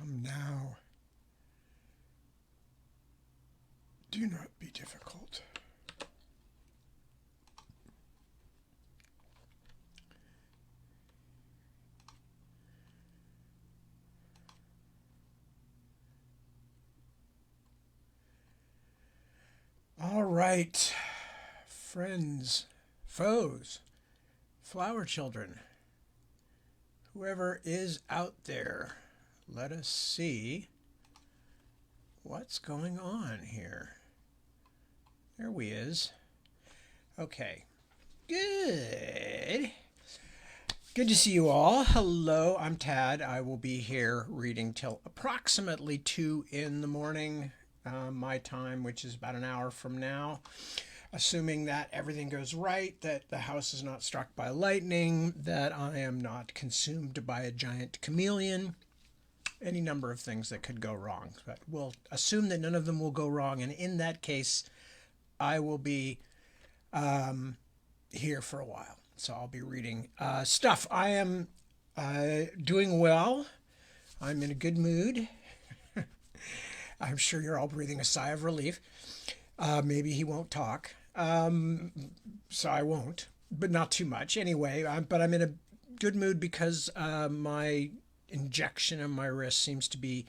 Come now. Do not be difficult. All right, friends, foes, flower children, whoever is out there, let us see what's going on here. There we is. Okay, good. Good to see you all. Hello, I'm Tad. I will be here reading till approximately 2 in the morning, my time, which is about an hour from now. Assuming that everything goes right, that the house is not struck by lightning, that I am not consumed by a giant chameleon, any number of things that could go wrong. But we'll assume that none of them will go wrong, and in that case, I will be here for a while. So I'll be reading stuff. I am doing well. I'm in a good mood. I'm sure you're all breathing a sigh of relief. Maybe he won't talk. So I won't, but not too much. Anyway, but I'm in a good mood because my injection in my wrist seems to be,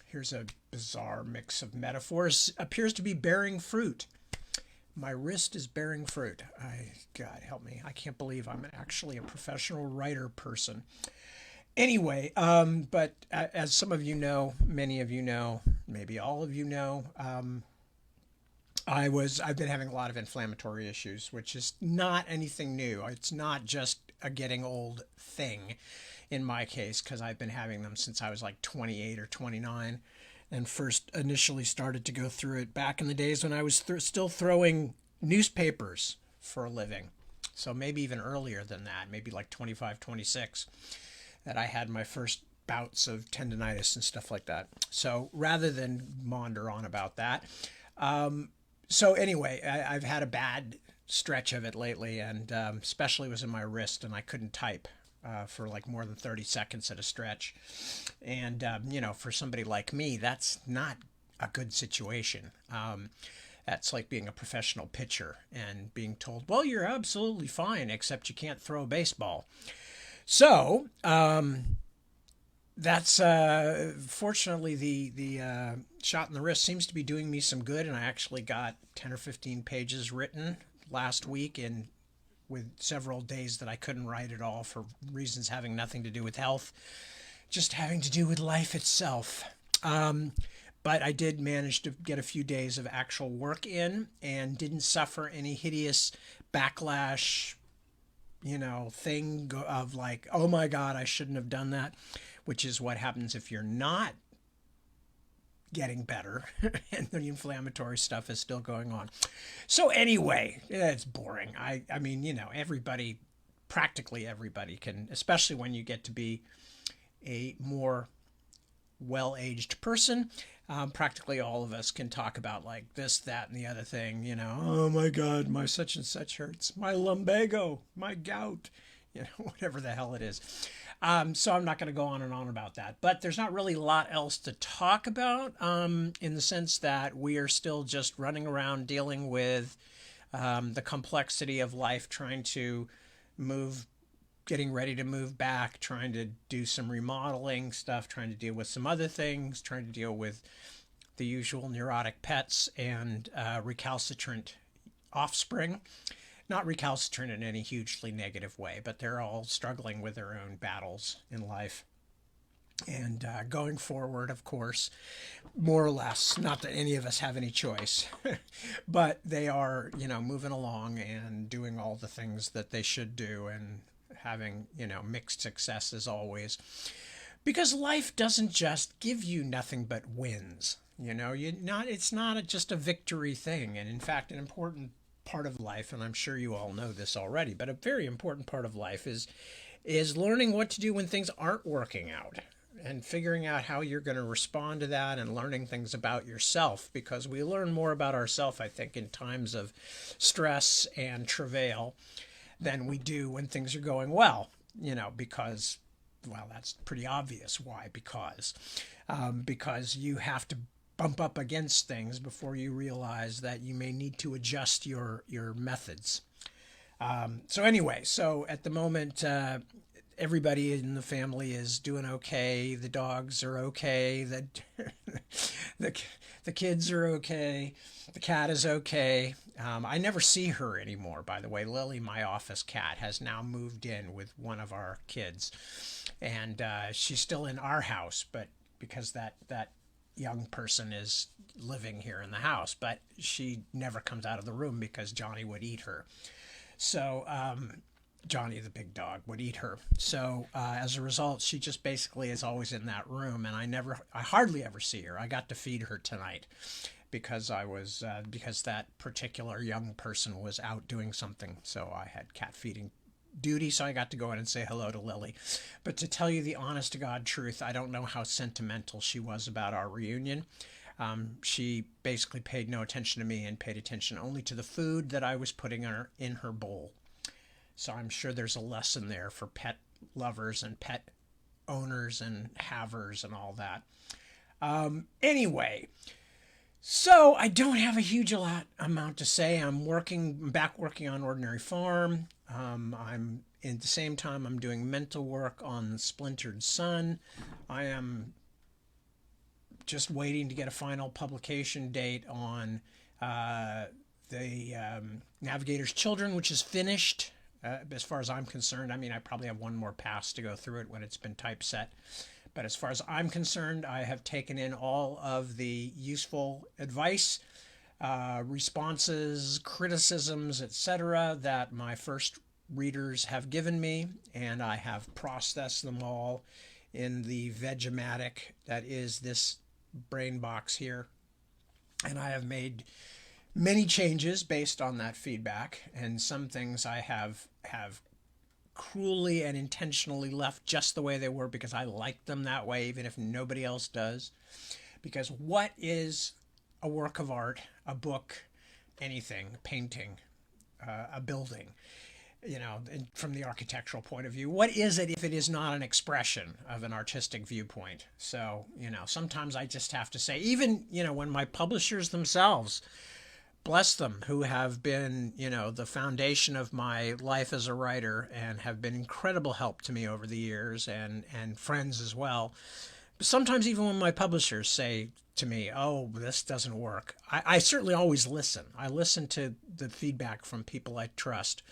here's a bizarre mix of metaphors, appears to be bearing fruit. My wrist is bearing fruit. God help me. I can't believe I'm actually a professional writer person. Anyway, but as some of you know, many of you know, maybe all of you know, I've been having a lot of inflammatory issues, which is not anything new. It's not just a getting old thing in my case, because I've been having them since I was like 28 or 29 and first initially started to go through it back in the days when I was still throwing newspapers for a living. So maybe even earlier than that, maybe like 25, 26, that I had my first bouts of tendonitis and stuff like that. So rather than maunder on about that, so anyway, I've had a bad stretch of it lately, and especially was in my wrist, and I couldn't type for like more than 30 seconds at a stretch. And, for somebody like me, that's not a good situation. That's like being a professional pitcher and being told, well, you're absolutely fine, except you can't throw a baseball. So that's fortunately the shot in the wrist seems to be doing me some good, and I actually got 10 or 15 pages written last week in with several days that I couldn't write at all for reasons having nothing to do with health, just having to do with life itself. But I did manage to get a few days of actual work in and didn't suffer any hideous backlash, thing of like, oh my God, I shouldn't have done that, which is what happens if you're not getting better and the inflammatory stuff is still going on. So anyway, it's boring. I mean, everybody, practically everybody can, especially when you get to be a more well-aged person, practically all of us can talk about like this, that, and the other thing, oh my God, my such and such hurts, my lumbago, my gout, whatever the hell it is. So I'm not going to go on and on about that, but there's not really a lot else to talk about, in the sense that we are still just running around dealing with the complexity of life, trying to move, getting ready to move back, trying to do some remodeling stuff, trying to deal with some other things, trying to deal with the usual neurotic pets and recalcitrant offspring. Not recalcitrant in any hugely negative way, but they're all struggling with their own battles in life. And going forward, of course, more or less, not that any of us have any choice, but they are, moving along and doing all the things that they should do and having, mixed success as always. Because life doesn't just give you nothing but wins. It's not just a victory thing. And in fact, an important part of life, and I'm sure you all know this already, but a very important part of life is learning what to do when things aren't working out and figuring out how you're going to respond to that and learning things about yourself, because we learn more about ourselves, I think, in times of stress and travail than we do when things are going well, because Well, that's pretty obvious why. Because you have to bump up against things before you realize that you may need to adjust your methods. So anyway, so at the moment, everybody in the family is doing okay. The dogs are okay. The the kids are okay. The cat is okay. I never see her anymore, by the way. Lily, my office cat, has now moved in with one of our kids, and she's still in our house, but because that young person is living here in the house, but she never comes out of the room because Johnny would eat her. So Johnny, the big dog, would eat her. So as a result, she just basically is always in that room, and I hardly ever see her. I got to feed her tonight because because that particular young person was out doing something. So I had cat feeding duty, so I got to go in and say hello to Lily. But to tell you the honest to God truth, I don't know how sentimental she was about our reunion. She basically paid no attention to me and paid attention only to the food that I was putting in her bowl. So I'm sure there's a lesson there for pet lovers and pet owners and havers and all that. Anyway, so I don't have a huge amount to say. I'm back working on Ordinary Farm. I'm at the same time I'm doing mental work on Splintered Sun. I am just waiting to get a final publication date on the Navigator's Children, which is finished. As far as I'm concerned, I mean, I probably have one more pass to go through it when it's been typeset. But as far as I'm concerned, I have taken in all of the useful advice, responses, criticisms, etc., that my first readers have given me, and I have processed them all in the Vegematic that is this brain box here. And I have made many changes based on that feedback, and some things I have cruelly and intentionally left just the way they were because I like them that way, even if nobody else does. Because what is a work of art, a book, anything, painting, a building, from the architectural point of view? What is it if it is not an expression of an artistic viewpoint? So, sometimes I just have to say, even, when my publishers themselves, bless them, who have been, the foundation of my life as a writer and have been incredible help to me over the years, and friends as well. But sometimes even when my publishers say to me, oh, this doesn't work, I certainly always listen. I listen to the feedback from people I trust,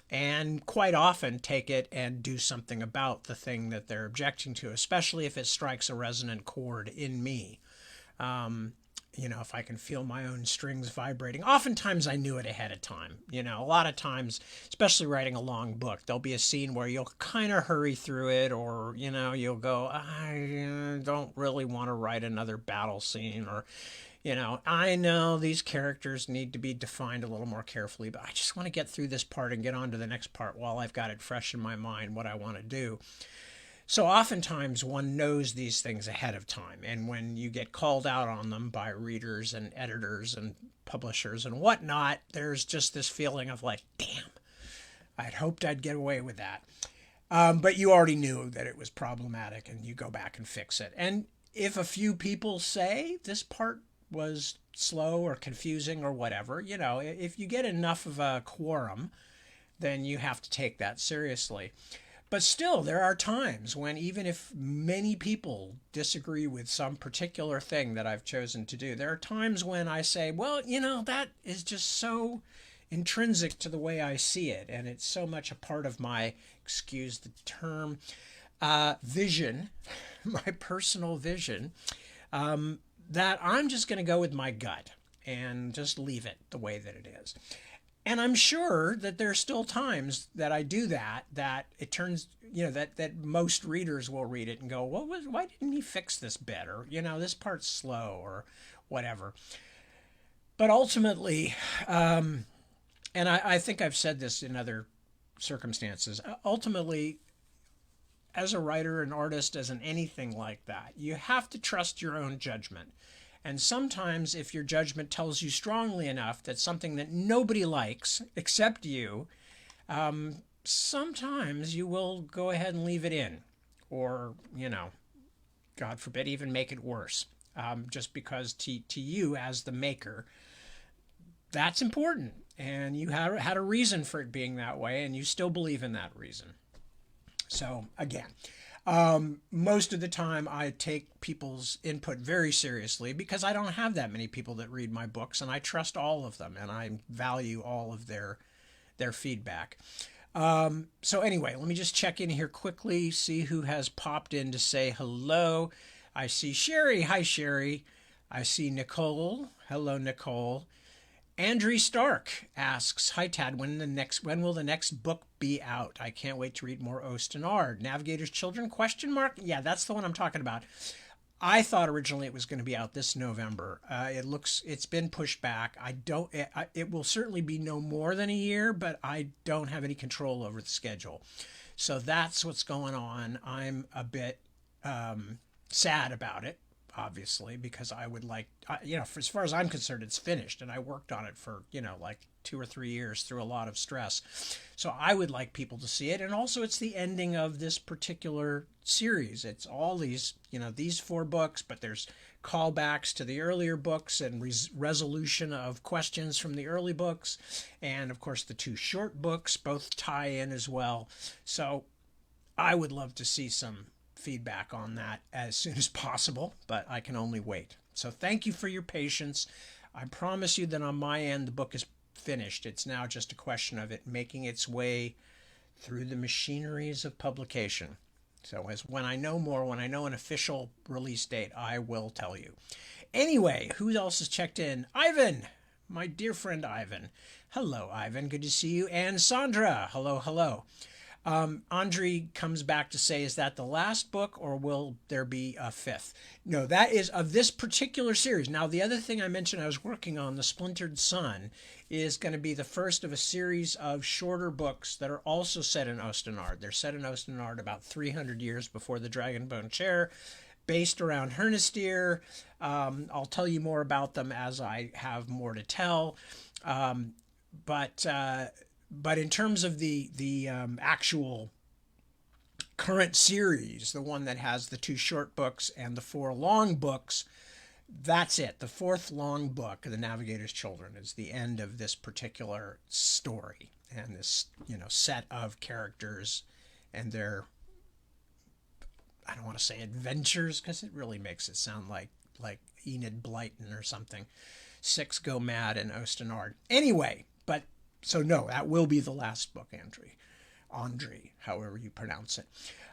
and quite often take it and do something about the thing that they're objecting to, especially if it strikes a resonant chord in me. If I can feel my own strings vibrating. Oftentimes I knew it ahead of time. A lot of times, especially writing a long book, there'll be a scene where you'll kind of hurry through it, or, you'll go, I don't really want to write another battle scene, or, I know these characters need to be defined a little more carefully, but I just want to get through this part and get on to the next part while I've got it fresh in my mind what I want to do. So oftentimes one knows these things ahead of time, and when you get called out on them by readers and editors and publishers and whatnot, there's just this feeling of like, damn, I'd hoped I'd get away with that. But you already knew that it was problematic, and you go back and fix it. And if a few people say this part was slow or confusing or whatever, if you get enough of a quorum, then you have to take that seriously. But still, there are times when, even if many people disagree with some particular thing that I've chosen to do, there are times when I say, well, that is just so intrinsic to the way I see it, and it's so much a part of my, excuse the term, vision, my personal vision, that I'm just going to go with my gut and just leave it the way that it is. And I'm sure that there's still times that I do that it turns, that most readers will read it and go, why didn't he fix this bit? Or, this part's slow or whatever. But ultimately, and I think I've said this in other circumstances, ultimately, as a writer, an artist, as in anything like that, you have to trust your own judgment. And sometimes if your judgment tells you strongly enough that something that nobody likes except you, sometimes you will go ahead and leave it in. or, God forbid, even make it worse. Just because to you as the maker, that's important. And you had a reason for it being that way, and you still believe in that reason. So, again, most of the time I take people's input very seriously because I don't have that many people that read my books, and I trust all of them and I value all of their feedback. So anyway, let me just check in here quickly, see who has popped in to say hello. I see Sherry. Hi, Sherry. I see Nicole. Hello, Nicole. Andrew Stark asks, "Hi Tad, when will the next book be out? I can't wait to read more Ostenard. Navigator's Children? Question mark? Yeah, that's the one I'm talking about. I thought originally it was going to be out this November. It's been pushed back. It will certainly be no more than a year, but I don't have any control over the schedule. So that's what's going on. I'm a bit sad about it, obviously, because I would like, for as far as I'm concerned, it's finished, and I worked on it for, like 2 or 3 years through a lot of stress. So I would like people to see it, and also it's the ending of this particular series. It's all these 4 books, but there's callbacks to the earlier books and resolution of questions from the early books, and of course the 2 short books both tie in as well. So I would love to see some feedback on that as soon as possible, but I can only wait. So thank you for your patience. I promise you that on my end the book is finished. It's now just a question of it making its way through the machineries of publication. So when I know more, when I know an official release date, I will tell you. Anyway, who else has checked in? Ivan, my dear friend Ivan. Hello, Ivan. Good to see you. And Sandra. Hello, hello. Andre comes back to say, is that the last book, or will there be a 5th? No, that is of this particular series. Now, the other thing I mentioned I was working on, The Splintered Sun, is going to be the first of a series of shorter books that are also set in Ostenard. They're set in Ostenard about 300 years before the Dragonbone Chair, based around Hernistir. I'll tell you more about them as I have more to tell. But in terms of the actual current series, the one that has the 2 short books and the 4 long books, that's it. The 4th long book, The Navigator's Children, is the end of this particular story and this, set of characters and their, I don't want to say adventures, because it really makes it sound like Enid Blyton or something. 6 go mad in Ostenard. Anyway, so no, that will be the last book, Andre, however you pronounce it.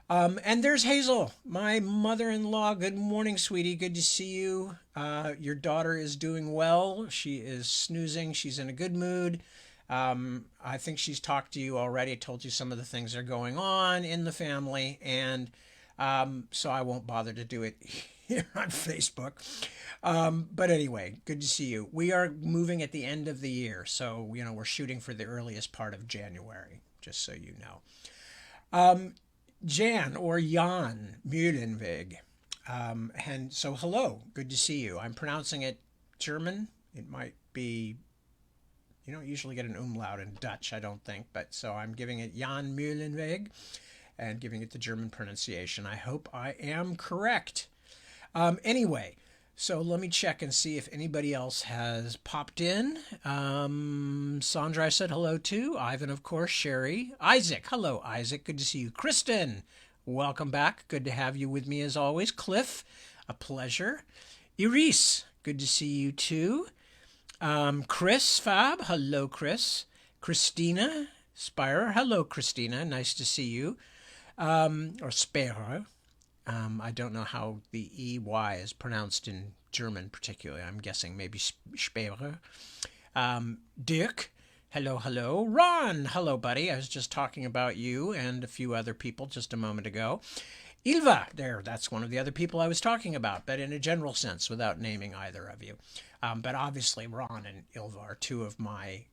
And there's Hazel, my mother-in-law. Good morning, sweetie. Good to see you. Your daughter is doing well. She is snoozing. She's in a good mood. I think she's talked to you already, told you some of the things that are going on in the family. And so I won't bother to do it here on Facebook. But anyway, good to see you. We are moving at the end of the year, so we're shooting for the earliest part of January, just so you know. Jan or Jan Mühlenweg. And so hello, good to see you. I'm pronouncing it German. It might be, you don't usually get an umlaut in Dutch, I don't think, but so I'm giving it Jan Mühlenweg and giving it the German pronunciation. I hope I am correct. Anyway, so let me check and see if anybody else has popped in. Sandra, I said hello to. Ivan, of course. Sherry. Isaac. Hello, Isaac. Good to see you. Kristen, welcome back. Good to have you with me as always. Cliff, a pleasure. Iris, good to see you too. Chris Fab. Hello, Chris. Christina Spire. Hello, Christina. Nice to see you. Or Spire. I don't know how the EY is pronounced in German particularly. I'm guessing maybe Speere. Dirk, hello, hello. Ron, hello, buddy. I was just talking about you and a few other people just a moment ago. Ilva, that's one of the other people I was talking about, but in a general sense, without naming either of you. But obviously, Ron and Ilva are 2 of my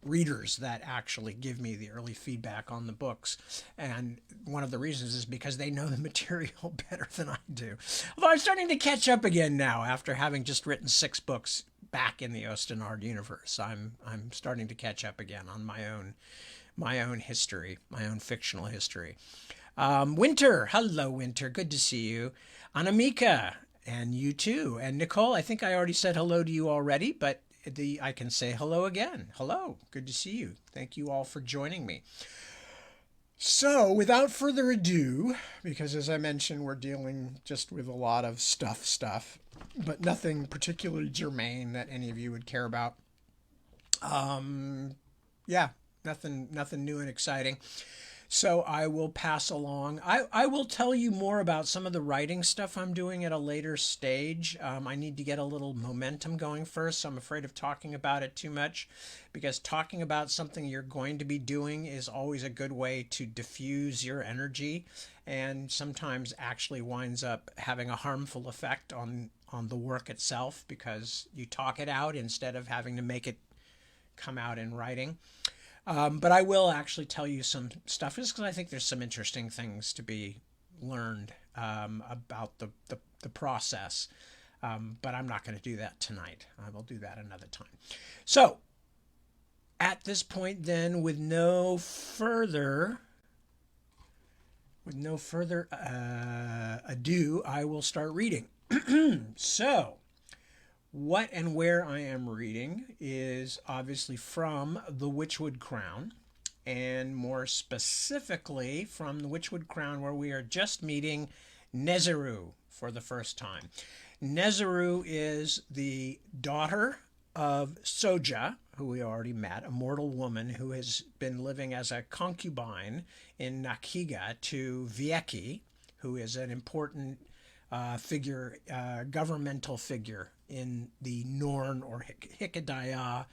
readers that actually give me the early feedback on the books. And one of the reasons is because they know the material better than I do. Although I'm starting to catch up again now after having just written 6 books back in the Ostenard universe. I'm starting to catch up again on my own history, my own fictional history. Winter, hello, Winter. Good to see you. Anamika, and you too. And Nicole, I think I already said hello to you already, but I can say hello again. Hello, good to see you. Thank you all for joining me. So, without further ado, because as I mentioned, we're dealing just with a lot of stuff, but nothing particularly germane that any of you would care about. Yeah, nothing new and exciting. So I will pass along. I will tell you more about some of the writing stuff I'm doing at a later stage. I need to get a little momentum going first, so I'm afraid of talking about it too much because talking about something you're going to be doing is always a good way to diffuse your energy and sometimes actually winds up having a harmful effect on the work itself because you talk it out instead of having to make it come out in writing. But I will actually tell you some stuff just because I think there's some interesting things to be learned about the process. But I'm not going to do that tonight. I will do that another time. So at this point, then, with no further ado, I will start reading. So. What and where I am reading is obviously from the Witchwood Crown, and more specifically from the Witchwood Crown, where we are just meeting Nezeru for the first time. Nezeru is the daughter of Soja, who we already met, a mortal woman who has been living as a concubine in Nakiga to Vieki, who is an important figure, governmental figure in the Norn or Hikedaya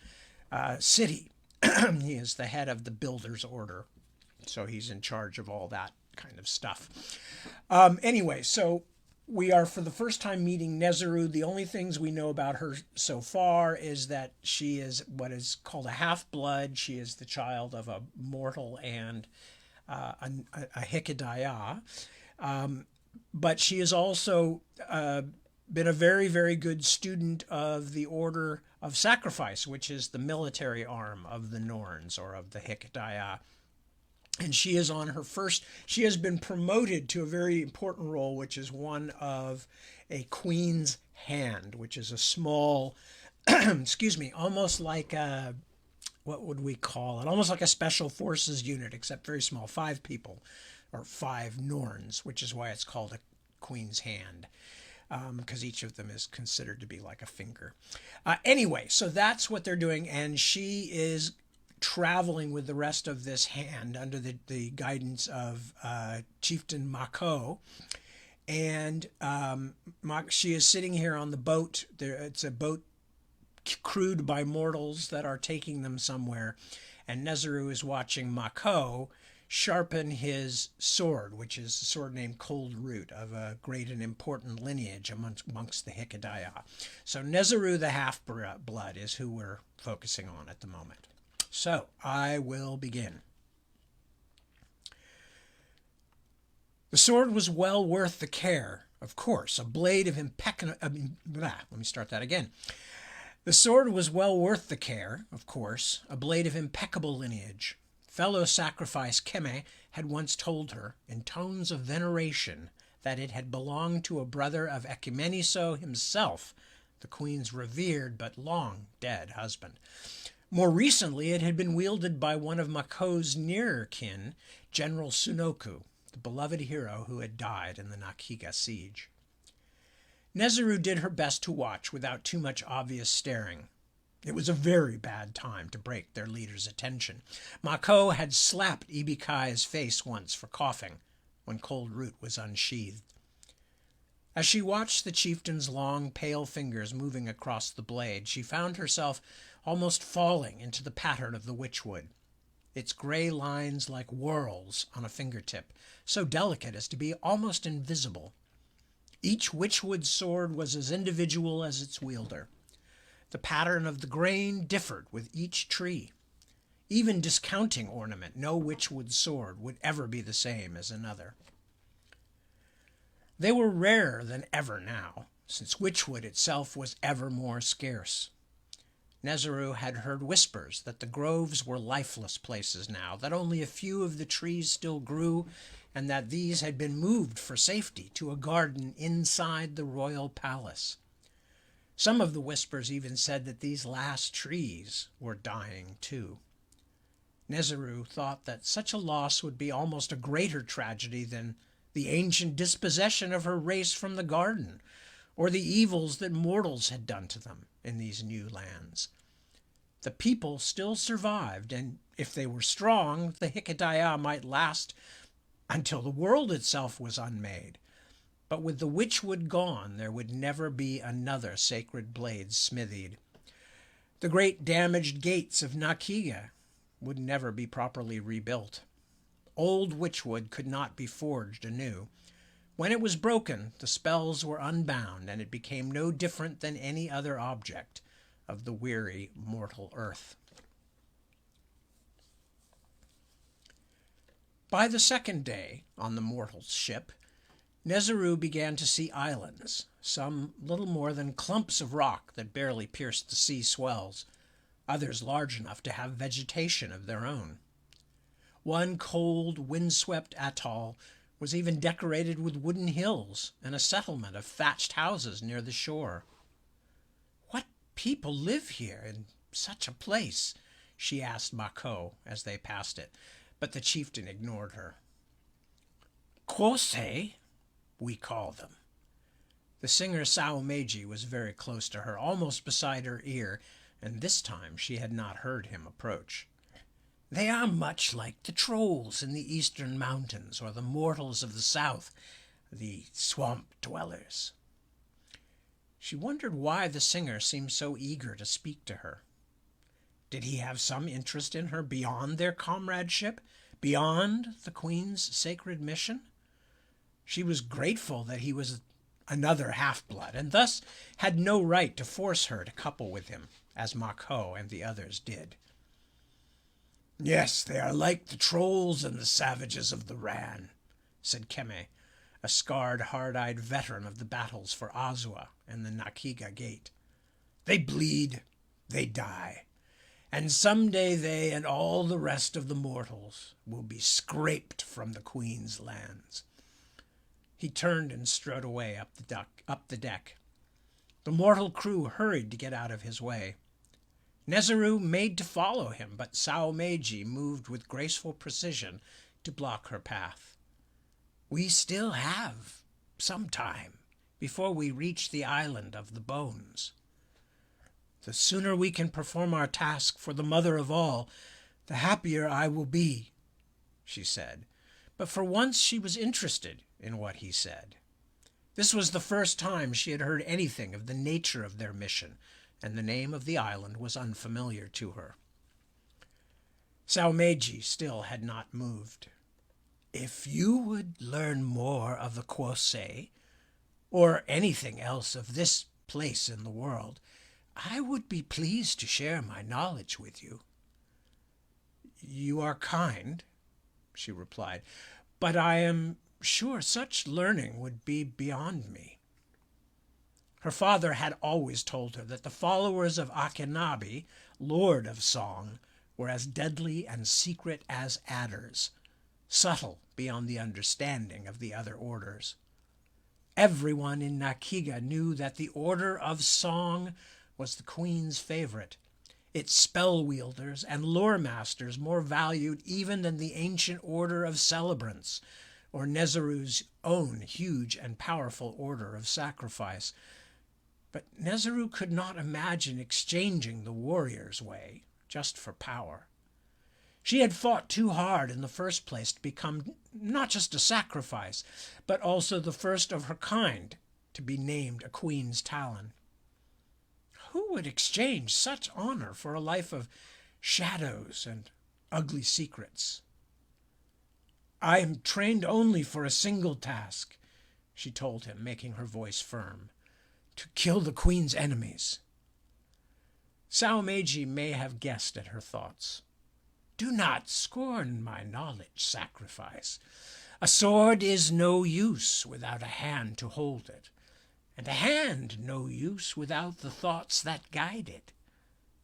city. He is the head of the Builders Order, so he's in charge of all that kind of stuff. Anyway, so we are for the first time meeting Nezeru. The only things we know about her so far is that she is what is called a half-blood. She is the child of a mortal and a Hikedaya. But she has also been a very, very good student of the Order of Sacrifice, which is the military arm of the Norns or of the Hikedaya. And she is on her first, she has been promoted to a very important role, which is one of a Queen's Hand, which is a small, excuse me, almost like a, what would we call it? Almost like a special forces unit, except very small, 5 people. Or 5 Norns, which is why it's called a Queen's Hand, because each of them is considered to be like a finger. Anyway, so that's what they're doing, and she is traveling with the rest of this hand under the guidance of Chieftain Mako, and she is sitting here on the boat. It's a boat crewed by mortals that are taking them somewhere, and Nezeru is watching Mako sharpen his sword, which is a sword named Cold Root, of a great and important lineage amongst the Hikedaya. So Nezeru the Half-Blood is who we're focusing on at the moment. So I will begin. The sword was well worth the care, of course, a blade of impeccable... let me start that again. The sword was well worth the care, of course, a blade of impeccable lineage. Fellow sacrifice Keme had once told her, in tones of veneration, that it had belonged to a brother of Ecumeniso himself, the queen's revered but long dead husband. More recently, it had been wielded by one of Mako's nearer kin, General Sunoku, the beloved hero who had died in the Nakiga siege. Nezeru did her best to watch without too much obvious staring. It was a very bad time to break their leader's attention. Mako had slapped Ibikai's face once for coughing when Cold Root was unsheathed. As she watched the chieftain's long, pale fingers moving across the blade, she found herself almost falling into the pattern of the Witchwood, its gray lines like whorls on a fingertip, so delicate as to be almost invisible. Each Witchwood sword was as individual as its wielder. The pattern of the grain differed with each tree. Even discounting ornament, no Witchwood sword would ever be the same as another. They were rarer than ever now, since Witchwood itself was ever more scarce. Nezeru had heard whispers that the groves were lifeless places now, that only a few of the trees still grew, and that these had been moved for safety to a garden inside the royal palace. Some of the whispers even said that these last trees were dying too. Nezeru thought that such a loss would be almost a greater tragedy than the ancient dispossession of her race from the garden, or the evils that mortals had done to them in these new lands. The people still survived, and if they were strong, the Hikadaya might last until the world itself was unmade. But with the Witchwood gone, there would never be another sacred blade smithied. The great damaged gates of Nakiga would never be properly rebuilt. Old Witchwood could not be forged anew. When it was broken, the spells were unbound, and it became no different than any other object of the weary mortal earth. By the second day on the mortal's ship, Nezeru began to see islands, some little more than clumps of rock that barely pierced the sea swells, others large enough to have vegetation of their own. One cold, windswept atoll was even decorated with wooden hills and a settlement of thatched houses near the shore. "What people live here in such a place?" she asked Mako as they passed it, but the chieftain ignored her. "Kwose, we call them." The singer Saomeji was very close to her, almost beside her ear, and this time she had not heard him approach. "They are much like the trolls in the eastern mountains, or the mortals of the south, the swamp dwellers." She wondered why the singer seemed so eager to speak to her. Did he have some interest in her beyond their comradeship, beyond the Queen's sacred mission? She was grateful that he was another half-blood, and thus had no right to force her to couple with him, as Mako and the others did. "Yes, they are like the trolls and the savages of the Ran," said Keme, a scarred, hard-eyed veteran of the battles for Azua and the Nakiga Gate. "They bleed, they die, and someday they and all the rest of the mortals will be scraped from the Queen's lands." He turned and strode away up the deck. The mortal crew hurried to get out of his way. Nezeru made to follow him, but Saomeji moved with graceful precision to block her path. "We still have some time before we reach the island of the bones. The sooner we can perform our task for the mother of all, the happier I will be," she said. But for once she was interested in what he said. This was the first time she had heard anything of the nature of their mission, and the name of the island was unfamiliar to her. Saomeji still had not moved. "If you would learn more of the Kwose, or anything else of this place in the world, I would be pleased to share my knowledge with you." "You are kind," she replied, "but I am sure such learning would be beyond me." Her father had always told her that the followers of Akenabi, Lord of Song, were as deadly and secret as adders, subtle beyond the understanding of the other orders. Everyone in Nakiga knew that the Order of Song was the Queen's favorite, its spell-wielders and lore-masters more valued even than the ancient Order of Celebrants, or Nezeru's own huge and powerful Order of Sacrifice. But Nezeru could not imagine exchanging the warrior's way just for power. She had fought too hard in the first place to become not just a sacrifice, but also the first of her kind to be named a Queen's Talon. Who would exchange such honor for a life of shadows and ugly secrets? "I am trained only for a single task," she told him, making her voice firm. "To kill the Queen's enemies." Saomeji may have guessed at her thoughts. "Do not scorn my knowledge, Sacrifice. A sword is no use without a hand to hold it, and a hand no use without the thoughts that guide it.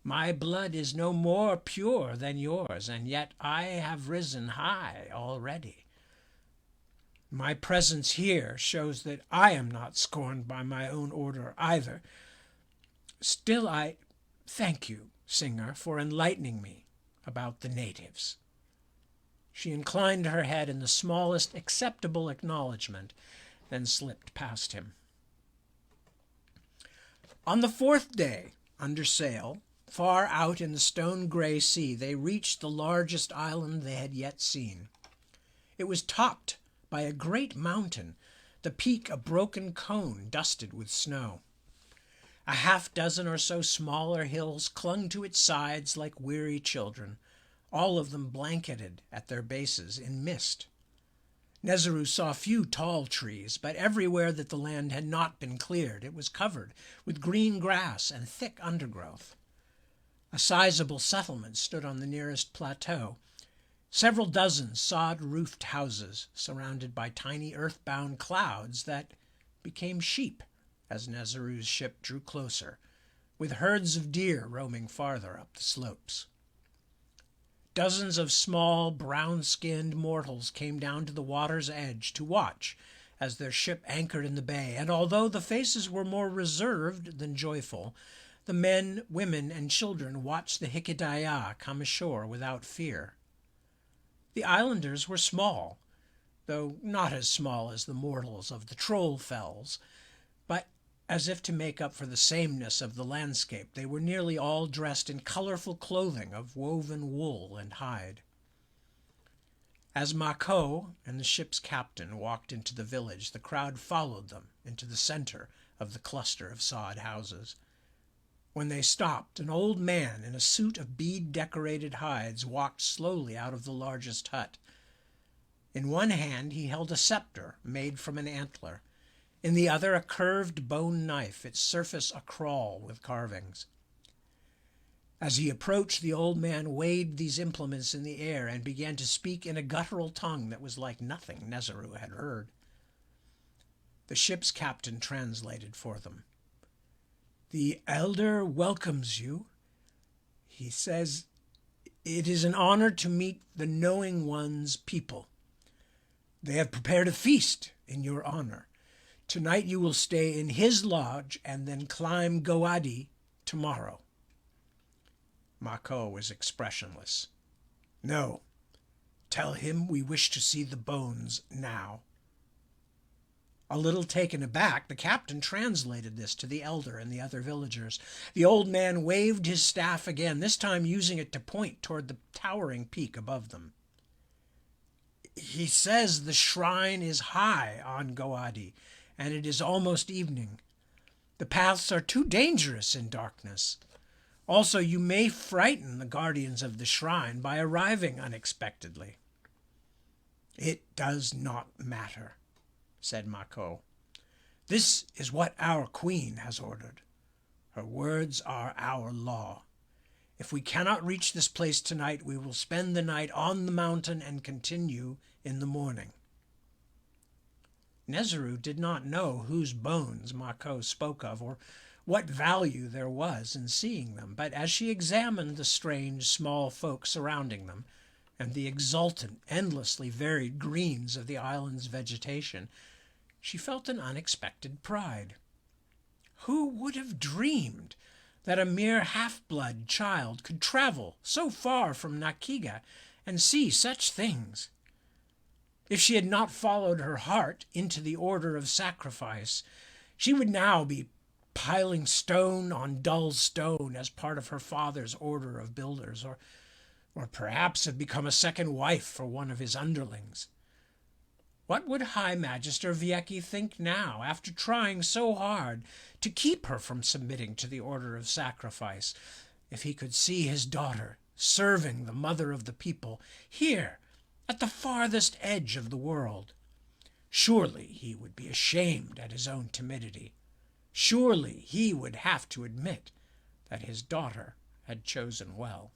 My blood is no more pure than yours, and yet I have risen high already. My presence here shows that I am not scorned by my own order either. Still I thank you, Singer, for enlightening me about the natives." She inclined her head in the smallest acceptable acknowledgment, then slipped past him. On the fourth day, under sail, far out in the stone-grey sea, they reached the largest island they had yet seen. It was topped by a great mountain, the peak a broken cone dusted with snow. A half-dozen or so smaller hills clung to its sides like weary children, all of them blanketed at their bases in mist. Nezeru saw few tall trees, but everywhere that the land had not been cleared it was covered with green grass and thick undergrowth. A sizable settlement stood on the nearest plateau, several dozen sod-roofed houses surrounded by tiny earth-bound clouds that became sheep as Nezeru's ship drew closer, with herds of deer roaming farther up the slopes. Dozens of small, brown-skinned mortals came down to the water's edge to watch as their ship anchored in the bay, and although the faces were more reserved than joyful, the men, women, and children watched the Hikedaya come ashore without fear. The islanders were small, though not as small as the mortals of the Troll Fells, but as if to make up for the sameness of the landscape, they were nearly all dressed in colorful clothing of woven wool and hide. As Mako and the ship's captain walked into the village, the crowd followed them into the center of the cluster of sod houses. When they stopped, an old man in a suit of bead-decorated hides walked slowly out of the largest hut. In one hand he held a scepter made from an antler, in the other a curved bone knife, its surface a-crawl with carvings. As he approached, the old man waved these implements in the air and began to speak in a guttural tongue that was like nothing Nezeru had heard. The ship's captain translated for them. "The elder welcomes you. He says it is an honor to meet the Knowing One's people. They have prepared a feast in your honor. Tonight you will stay in his lodge and then climb Goadi tomorrow." Mako was expressionless. "No. Tell him we wish to see the bones now." A little taken aback, the captain translated this to the elder and the other villagers. The old man waved his staff again, this time using it to point toward the towering peak above them. "He says the shrine is high on Goadi, and it is almost evening. The paths are too dangerous in darkness. Also, you may frighten the guardians of the shrine by arriving unexpectedly." "It does not matter," said Mako. "This is what our queen has ordered. Her words are our law. If we cannot reach this place tonight, we will spend the night on the mountain and continue in the morning." Nezeru did not know whose bones Mako spoke of, or what value there was in seeing them, but as she examined the strange small folk surrounding them, and the exultant, endlessly varied greens of the island's vegetation, she felt an unexpected pride. Who would have dreamed that a mere half-blood child could travel so far from Nakiga and see such things? If she had not followed her heart into the order of sacrifice, she would now be piling stone on dull stone as part of her father's order of builders, or perhaps have become a second wife for one of his underlings. What would High Magister Vieki think now, after trying so hard to keep her from submitting to the order of sacrifice, if he could see his daughter serving the mother of the people here at the farthest edge of the world? Surely he would be ashamed at his own timidity. Surely he would have to admit that his daughter had chosen well.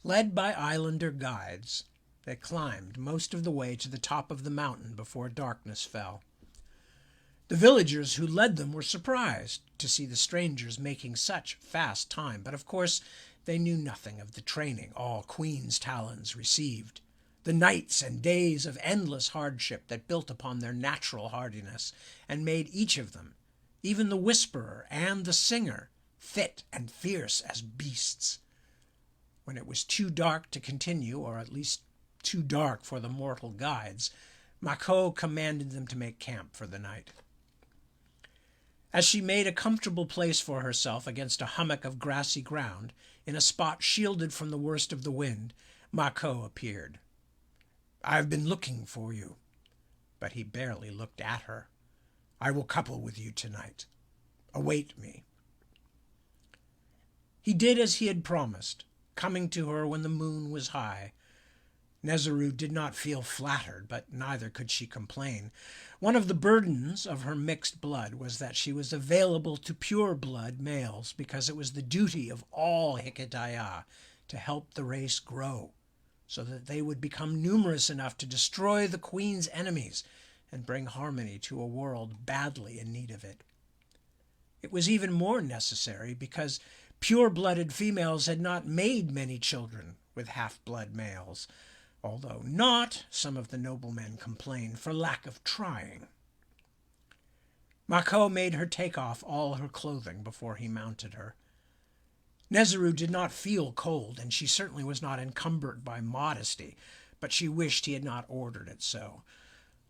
Led by islander guides, they climbed most of the way to the top of the mountain before darkness fell. The villagers who led them were surprised to see the strangers making such fast time, but of course they knew nothing of the training all Queen's talons received, the nights and days of endless hardship that built upon their natural hardiness and made each of them, even the whisperer and the singer, fit and fierce as beasts. When it was too dark to continue, or at least too dark for the mortal guides, Mako commanded them to make camp for the night. As she made a comfortable place for herself against a hummock of grassy ground, in a spot shielded from the worst of the wind, Mako appeared. "I have been looking for you." But he barely looked at her. "I will couple with you tonight. Await me." He did as he had promised, coming to her when the moon was high. Nezeru did not feel flattered, but neither could she complain. One of the burdens of her mixed blood was that she was available to pure-blood males, because it was the duty of all Hikedaya to help the race grow, so that they would become numerous enough to destroy the Queen's enemies and bring harmony to a world badly in need of it. It was even more necessary because pure-blooded females had not made many children with half-blood males, although not, some of the noblemen complained, for lack of trying. Mako made her take off all her clothing before he mounted her. Nezeru did not feel cold, and she certainly was not encumbered by modesty, but she wished he had not ordered it so.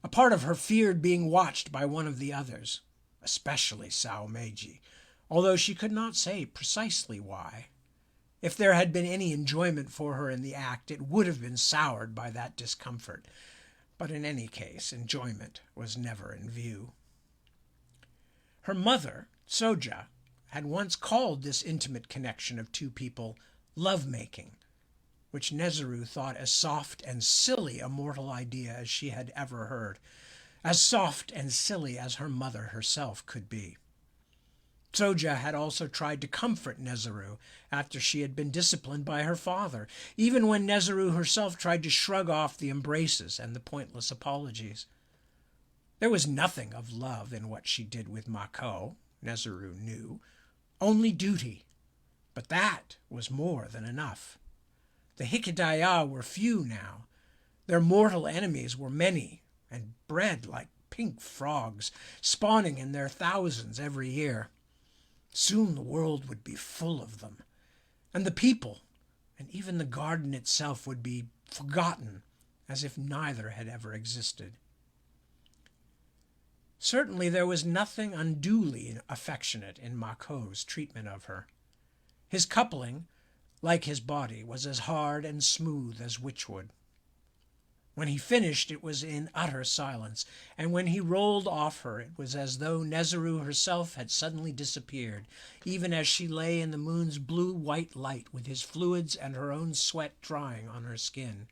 A part of her feared being watched by one of the others, especially Sao Meiji, although she could not say precisely why. If there had been any enjoyment for her in the act, it would have been soured by that discomfort. But in any case, enjoyment was never in view. Her mother, Soja, had once called this intimate connection of two people love-making, which Nezeru thought as soft and silly a mortal idea as she had ever heard, as soft and silly as her mother herself could be. Soja had also tried to comfort Nezeru after she had been disciplined by her father, even when Nezeru herself tried to shrug off the embraces and the pointless apologies. There was nothing of love in what she did with Mako, Nezeru knew, only duty, but that was more than enough. The Hikedaya were few now. Their mortal enemies were many and bred like pink frogs, spawning in their thousands every year. Soon the world would be full of them, and the people, and even the garden itself, would be forgotten, as if neither had ever existed. Certainly there was nothing unduly affectionate in Mako's treatment of her. His coupling, like his body, was as hard and smooth as Witchwood. When he finished, it was in utter silence, and when he rolled off her, it was as though Nezeru herself had suddenly disappeared, even as she lay in the moon's blue-white light with his fluids and her own sweat drying on her skin.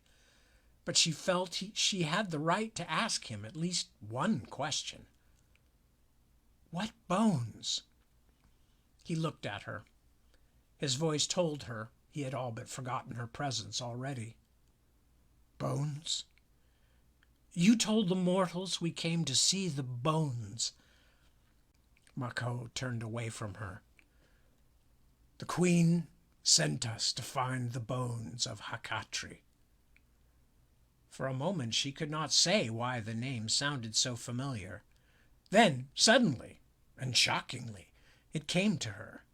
But she felt she had the right to ask him at least one question. "What bones?" He looked at her. His voice told her he had all but forgotten her presence already. "Bones? You told the mortals we came to see the bones." Mako turned away from her. "The Queen sent us to find the bones of Hakatri." For a moment she could not say why the name sounded so familiar. Then, suddenly and shockingly, it came to her.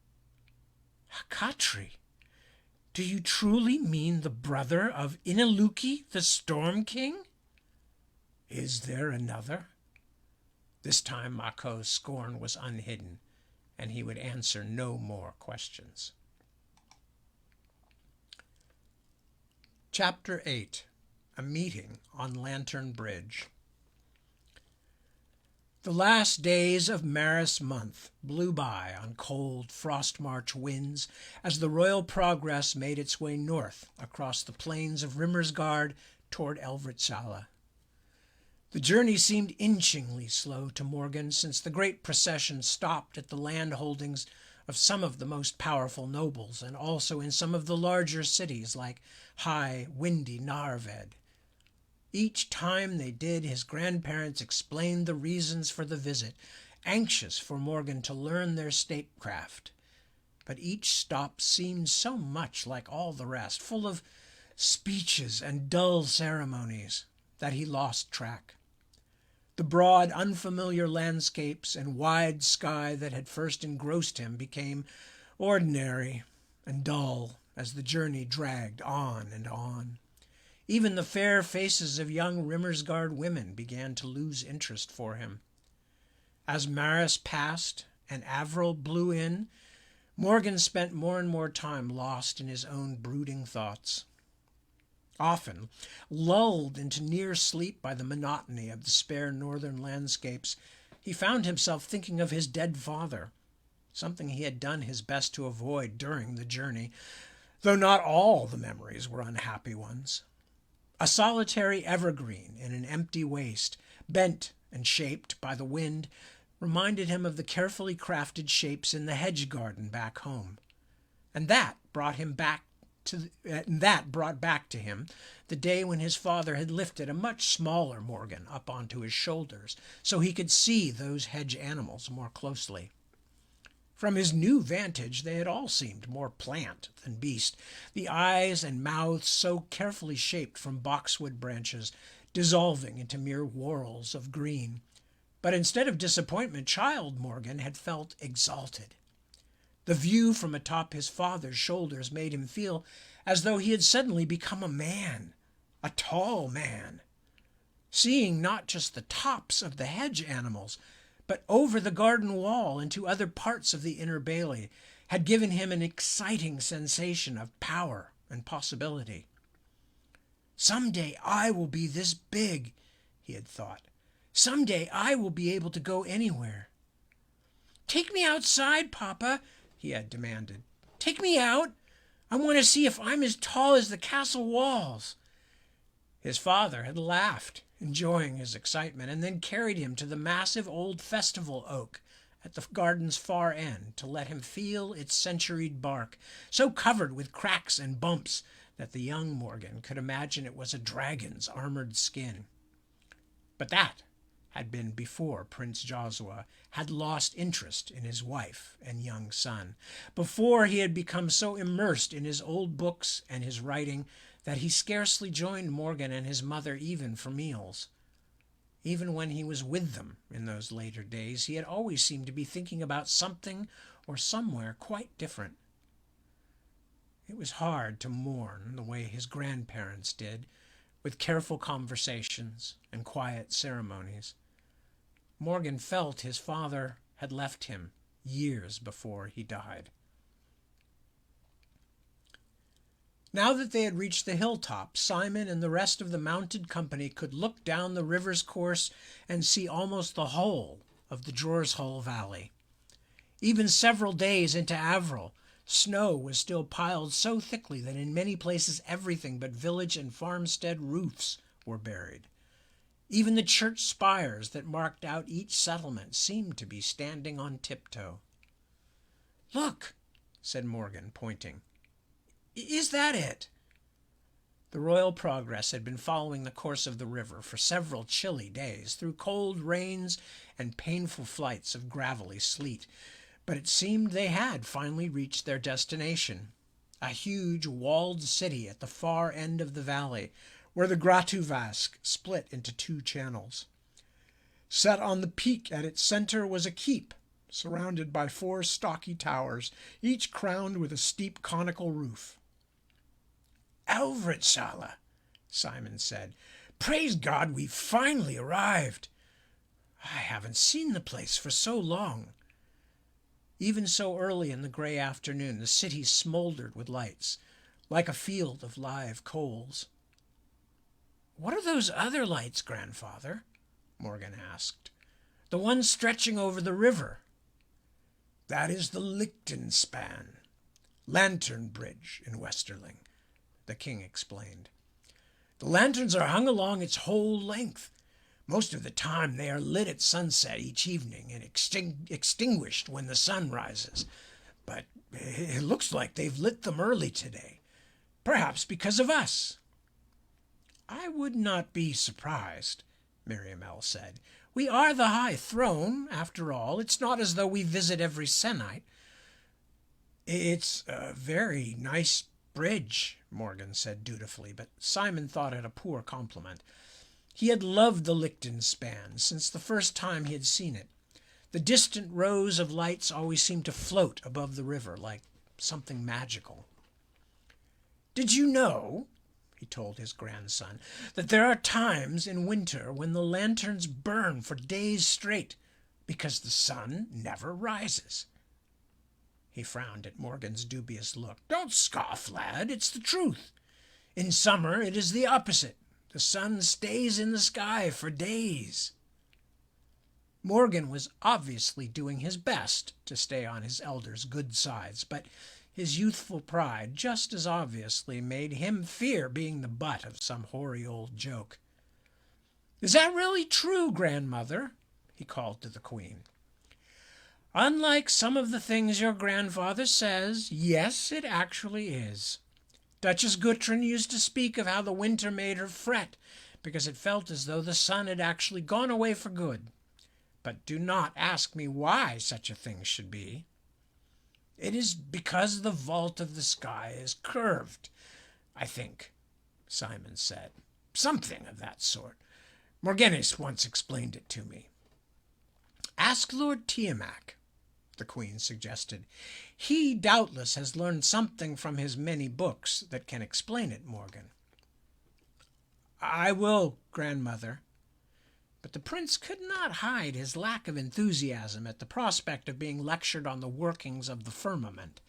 "Hakatri? Do you truly mean the brother of Inaluki, the Storm King?" "Is there another?" This time Mako's scorn was unhidden, and he would answer no more questions. Chapter 8. A Meeting on Lantern Bridge. The last days of Maris month blew by on cold frost-march winds as the Royal Progress made its way north across the plains of Rimmersgard toward Elvritsala. The journey seemed inchingly slow to Morgan, since the great procession stopped at the land holdings of some of the most powerful nobles, and also in some of the larger cities like high, windy Narved. Each time they did, his grandparents explained the reasons for the visit, anxious for Morgan to learn their statecraft. But each stop seemed so much like all the rest, full of speeches and dull ceremonies, that he lost track. The broad, unfamiliar landscapes and wide sky that had first engrossed him became ordinary and dull as the journey dragged on and on. Even the fair faces of young Rimmersgard women began to lose interest for him. As Maris passed and Avril blew in, Morgan spent more and more time lost in his own brooding thoughts. Often, lulled into near sleep by the monotony of the spare northern landscapes, he found himself thinking of his dead father, something he had done his best to avoid during the journey, though not all the memories were unhappy ones. A solitary evergreen in an empty waste, bent and shaped by the wind, reminded him of the carefully crafted shapes in the hedge garden back home, and that brought back to him the day when his father had lifted a much smaller Morgan up onto his shoulders so he could see those hedge animals more closely. From his new vantage they had all seemed more plant than beast, the eyes and mouths so carefully shaped from boxwood branches, dissolving into mere whorls of green. But instead of disappointment, child Morgan had felt exalted. The view from atop his father's shoulders made him feel as though he had suddenly become a man, a tall man. Seeing not just the tops of the hedge animals, but over the garden wall into other parts of the inner bailey, had given him an exciting sensation of power and possibility. "Some day I will be this big," he had thought. "Some day I will be able to go anywhere." "Take me outside, Papa," he had demanded. "Take me out. I want to see if I'm as tall as the castle walls." His father had laughed, enjoying his excitement, and then carried him to the massive old festival oak at the garden's far end to let him feel its centuried bark, so covered with cracks and bumps that the young Morgan could imagine it was a dragon's armored skin. But that had been before Prince Josua had lost interest in his wife and young son, before he had become so immersed in his old books and his writing that he scarcely joined Morgan and his mother even for meals. Even when he was with them in those later days, he had always seemed to be thinking about something or somewhere quite different. It was hard to mourn the way his grandparents did, with careful conversations and quiet ceremonies. Morgan felt his father had left him years before he died. Now that they had reached the hilltop, Simon and the rest of the mounted company could look down the river's course and see almost the whole of the Drorshull Valley. Even several days into Avril, snow was still piled so thickly that in many places everything but village and farmstead roofs were buried. Even the church spires that marked out each settlement seemed to be standing on tiptoe. "Look," said Morgan, pointing. "Is that it?" The Royal Progress had been following the course of the river for several chilly days, through cold rains and painful flights of gravelly sleet, but it seemed they had finally reached their destination, a huge walled city at the far end of the valley, where the Gratuvask split into two channels. Set on the peak at its center was a keep, surrounded by four stocky towers, each crowned with a steep conical roof. "Elvritsala," Simon said. "Praise God, we've finally arrived. I haven't seen the place for so long." Even so early in the gray afternoon, the city smoldered with lights, like a field of live coals. "What are those other lights, Grandfather?" Morgan asked. "The ones stretching over the river." "That is the Lichtenspan, lantern bridge in Westerling," the king explained. "The lanterns are hung along its whole length. Most of the time they are lit at sunset each evening and extinguished when the sun rises. But it looks like they've lit them early today, perhaps because of us." "I would not be surprised," Miriam L. said. We are the High Throne, after all. It's not as though we visit every Senate. It's a very nice bridge, Morgan said dutifully, but Simon thought it a poor compliment. He had loved the Lichten span since the first time he had seen it. The distant rows of lights always seemed to float above the river like something magical. "Did you know," he told his grandson, "that there are times in winter when the lanterns burn for days straight because the sun never rises?" He frowned at Morgan's dubious look. "Don't scoff, lad. It's the truth. In summer it is the opposite. The sun stays in the sky for days." Morgan was obviously doing his best to stay on his elder's good sides, but his youthful pride just as obviously made him fear being the butt of some hoary old joke. "Is that really true, grandmother?" he called to the Queen. "Unlike some of the things your grandfather says, yes, it actually is. Duchess Guttrin used to speak of how the winter made her fret because it felt as though the sun had actually gone away for good. But do not ask me why such a thing should be." "It is because the vault of the sky is curved, I think," Simon said. "Something of that sort. Morgenes once explained it to me." "Ask Lord Tiamak," the Queen suggested. "He doubtless has learned something from his many books that can explain it, Morgan." "I will, grandmother." But the prince could not hide his lack of enthusiasm at the prospect of being lectured on the workings of the firmament,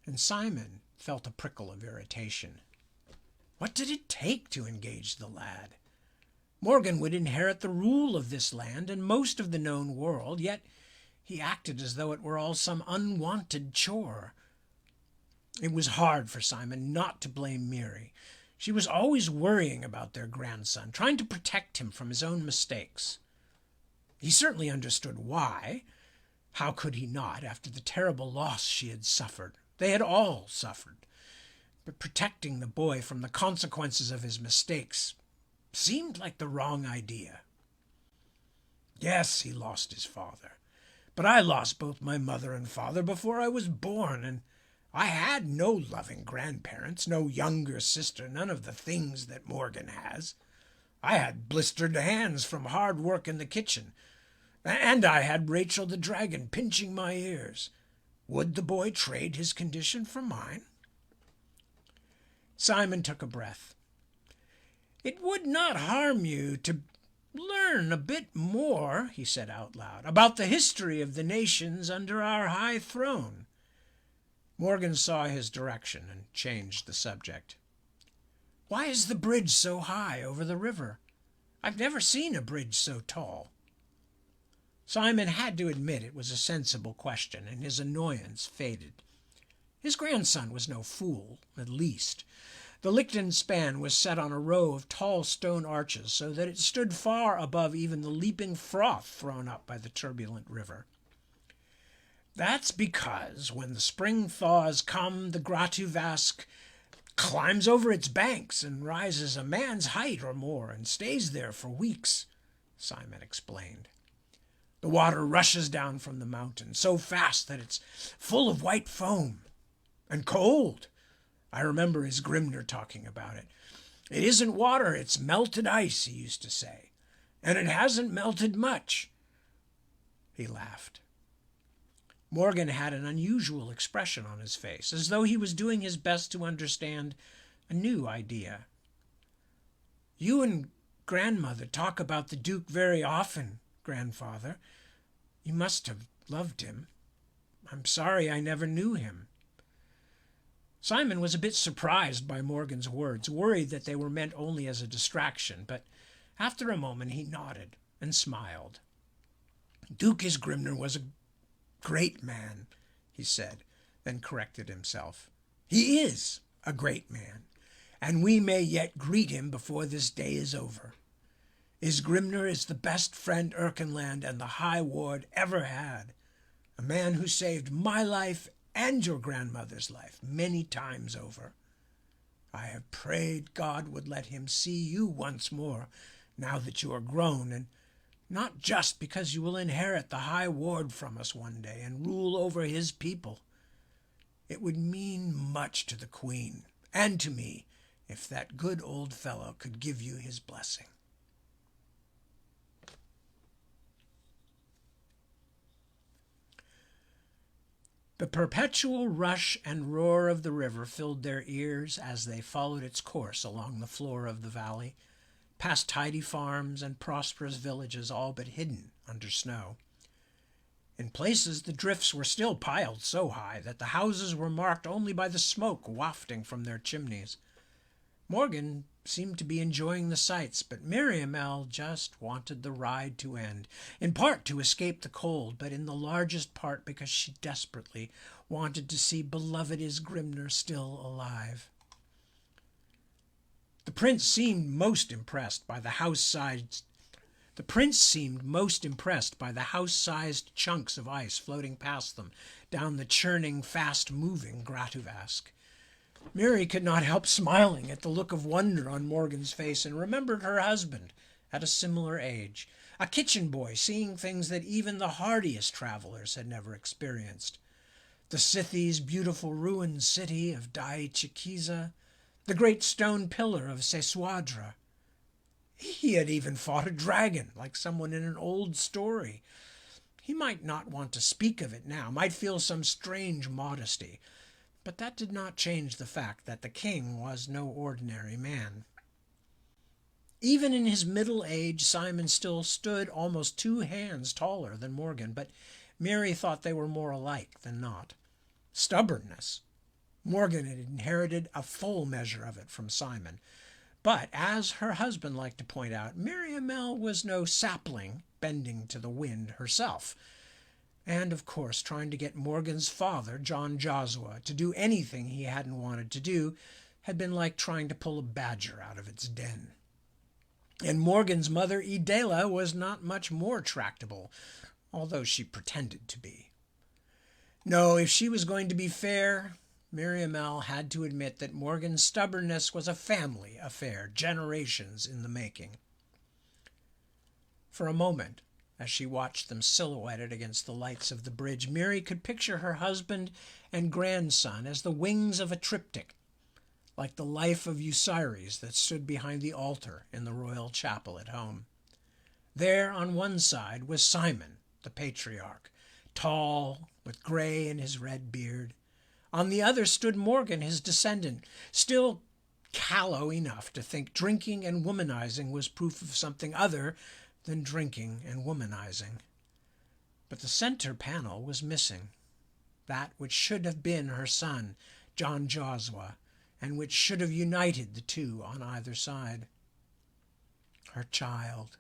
and Simon felt a prickle of irritation. What did it take to engage the lad? Morgan would inherit the rule of this land and most of the known world, yet he acted as though it were all some unwanted chore. It was hard for Simon not to blame Miri. She was always worrying about their grandson, trying to protect him from his own mistakes. He certainly understood why. How could he not, after the terrible loss she had suffered? They had all suffered. But protecting the boy from the consequences of his mistakes seemed like the wrong idea. Yes, he lost his father. But I lost both my mother and father before I was born, and I had no loving grandparents, no younger sister, none of the things that Morgan has. I had blistered hands from hard work in the kitchen, and I had Rachel the dragon pinching my ears. Would the boy trade his condition for mine? Simon took a breath. "It would not harm you to learn a bit more," he said out loud, "about the history of the nations under our high throne." Morgan saw his direction and changed the subject. "Why is the bridge so high over the river? I've never seen a bridge so tall." Simon had to admit it was a sensible question, and his annoyance faded. His grandson was no fool, at least. The Lichten span was set on a row of tall stone arches, so that it stood far above even the leaping froth thrown up by the turbulent river. "That's because when the spring thaws come, the Gratu Vask climbs over its banks and rises a man's height or more and stays there for weeks," Simon explained. "The water rushes down from the mountain so fast that it's full of white foam. And cold. I remember his Grimner talking about it. It isn't water, it's melted ice, he used to say. And it hasn't melted much." He laughed. Morgan had an unusual expression on his face, as though he was doing his best to understand a new idea. "You and grandmother talk about the Duke very often, grandfather. You must have loved him. I'm sorry I never knew him." Simon was a bit surprised by Morgan's words, worried that they were meant only as a distraction, but after a moment he nodded and smiled. "Duke Grimner was a great man," he said, then corrected himself. "He is a great man, and we may yet greet him before this day is over. Grimner is the best friend Erkenland and the High Ward ever had, a man who saved my life and your grandmother's life many times over. I have prayed God would let him see you once more, now that you are grown, and not just because you will inherit the high ward from us one day and rule over his people. It would mean much to the Queen and to me if that good old fellow could give you his blessing." The perpetual rush and roar of the river filled their ears as they followed its course along the floor of the valley, past tidy farms and prosperous villages all but hidden under snow. In places the drifts were still piled so high that the houses were marked only by the smoke wafting from their chimneys. Morgan seemed to be enjoying the sights, but Miriamele just wanted the ride to end, in part to escape the cold, but in the largest part because she desperately wanted to see beloved Isgrimner still alive. The prince seemed most impressed by the house-sized chunks of ice floating past them down the churning, fast-moving Gratuvask. Mary could not help smiling at the look of wonder on Morgan's face and remembered her husband at a similar age, a kitchen boy seeing things that even the hardiest travelers had never experienced. The Scythies' beautiful ruined city of Dai-Chikiza, the great stone pillar of Seswadra. He had even fought a dragon, like someone in an old story. He might not want to speak of it now, might feel some strange modesty, but that did not change the fact that the king was no ordinary man. Even in his middle age, Simon still stood almost 2 hands taller than Morgan, but Mary thought they were more alike than not. Stubbornness. Morgan had inherited a full measure of it from Simon. But, as her husband liked to point out, Miriamele was no sapling bending to the wind herself. And, of course, trying to get Morgan's father, John Josua, to do anything he hadn't wanted to do had been like trying to pull a badger out of its den. And Morgan's mother, Idela, was not much more tractable, although she pretended to be. No, if she was going to be fair, Miriamele had to admit that Morgan's stubbornness was a family affair, generations in the making. For a moment, as she watched them silhouetted against the lights of the bridge, Mary could picture her husband and grandson as the wings of a triptych, like the life of Eucyres that stood behind the altar in the royal chapel at home. There on one side was Simon, the patriarch, tall, with gray in his red beard. On the other stood Morgan, his descendant, still callow enough to think drinking and womanizing was proof of something other than drinking and womanizing. But the center panel was missing, that which should have been her son, John Josua, and which should have united the two on either side. Her child,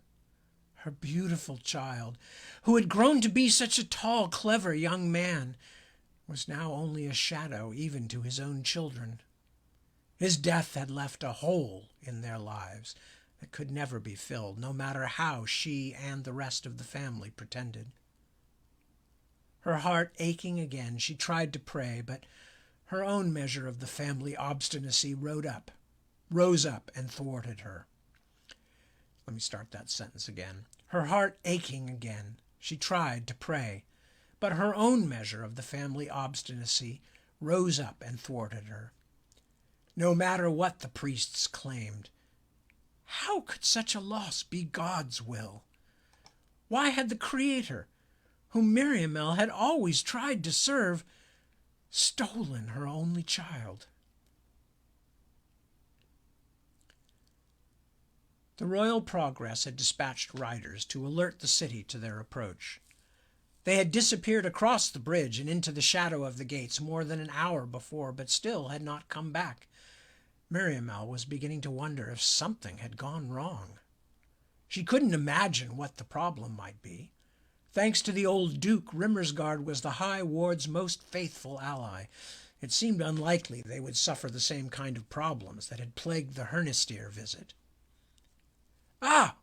her beautiful child, who had grown to be such a tall, clever young man, was now only a shadow even to his own children. His death had left a hole in their lives that could never be filled, no matter how she and the rest of the family pretended. Her heart aching again, she tried to pray, but her own measure of the family obstinacy rose up and thwarted her. Let me start that sentence again. Her heart aching again, she tried to pray, but her own measure of the family obstinacy rose up and thwarted her. No matter what the priests claimed, how could such a loss be God's will? Why had the Creator, whom Miriamele had always tried to serve, stolen her only child? The royal progress had dispatched riders to alert the city to their approach. They had disappeared across the bridge and into the shadow of the gates more than an hour before, but still had not come back. Miriamele was beginning to wonder if something had gone wrong. She couldn't imagine what the problem might be. Thanks to the old Duke, Rimmersgard was the High Ward's most faithful ally. It seemed unlikely they would suffer the same kind of problems that had plagued the Hernistir visit. "Ah,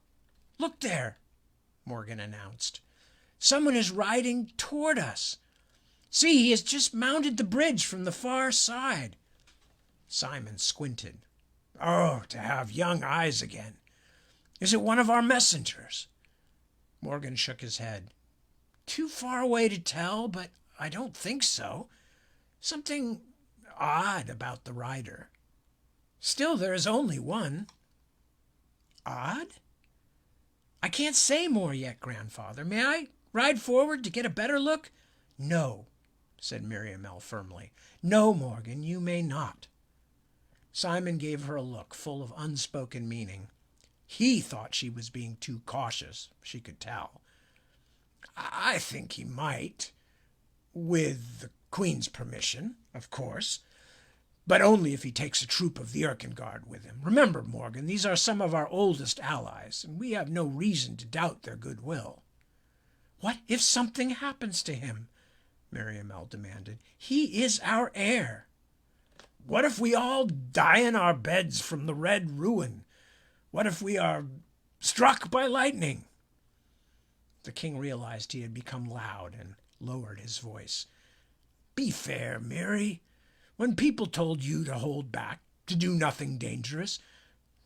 look there," Morgan announced. "Someone is riding toward us. See, he has just mounted the bridge from the far side." Simon squinted. "Oh, to have young eyes again. Is it one of our messengers?" Morgan shook his head. Too far away to tell, but I don't think so. Something odd about the rider. Still, there is only one. Odd? I can't say more yet, grandfather. May I ride forward to get a better look? No, said Miriamele firmly. No, Morgan, you may not. Simon gave her a look full of unspoken meaning. He thought she was being too cautious, she could tell. I think he might, with the Queen's permission, of course, but only if he takes a troop of the Erkenguard with him. Remember, Morgan, these are some of our oldest allies, and we have no reason to doubt their goodwill. What if something happens to him? Miriamele demanded. He is our heir. What if we all die in our beds from the red ruin? What if we are struck by lightning? The king realized he had become loud and lowered his voice. Be fair, Miri. When people told you to hold back, to do nothing dangerous,